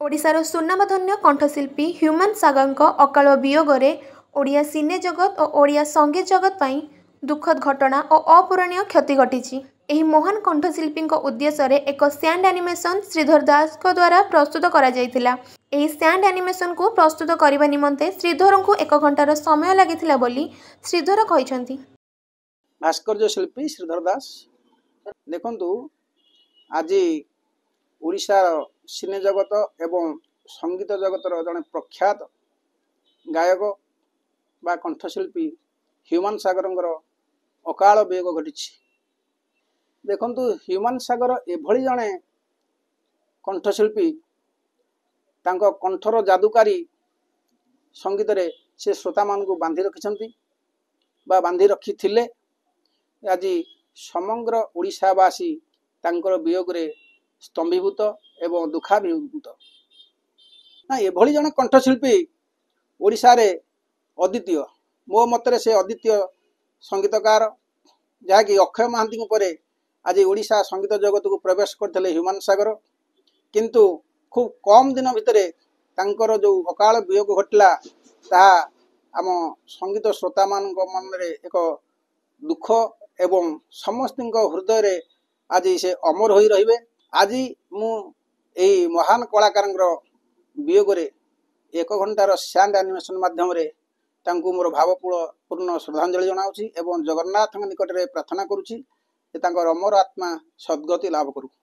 ओडिशार सुनामधन्य कंठशिल्पी ह्यूमान सागर अकाल वियोगरे ओडिया सिने जगत और ओडिया संगीत जगत पर दुखद घटना और अपूरणीय क्षति घटी। एही महान कंठशिल्पी उद्देश्य एक सैंड एनिमेशन श्रीधर दास द्वारा प्रस्तुत करा जायतिला। एही सैंड एनिमेशन को प्रस्तुत करने निमंते श्रीधर को 1 घंटार समय लगिथिला बोली श्रीधर कहिसंती। भास्कर्य शिल्पी श्रीधर दास देखंतु आज ओडिशा सिने जगत एवं संगीत जगतर जड़े प्रख्यात गायक बा कंठशिल्पी ह्यूमान सागर अकाल वियोग घटी। देखंतु ह्यूमान सागर एभली जड़े कंठशिल्पी तांको कंठर जादुकारी संगीत रे से श्रोता मान को बांधि रखिछंती बा बांधि रखिथिले। आज समग्र ओडिशावासी तांकर वियोग रे स्तंभीभूत एवं दुखाभिभूत ना एभली जने कंठशिल्पी ओडिशा रे अद्वितीय। मो मतरे से अद्वितीय संगीतकार जहाँकि अक्षय महांती परे आज ओडिशा संगीत जगत को प्रवेश करते ह्यूमान सागर। किंतु खूब कम दिन भितरे तांकर जो अकाल वियोग घटला ताहा आम संगीत श्रोता मान मन रे एक दुख एवं समस्त हृदय रे आज से अमर होई रहिबे। आज मु एही महान कलाकार वियोग रे 1 घंटार सैंड एनिमेशन माध्यम रे तांकु मोर भावपूर्ण श्रद्धांजलि जनाउछि एवं जगन्नाथ निकट रे प्रार्थना करुछि जे तांकर अमर आत्मा सद्गति लाभ करू।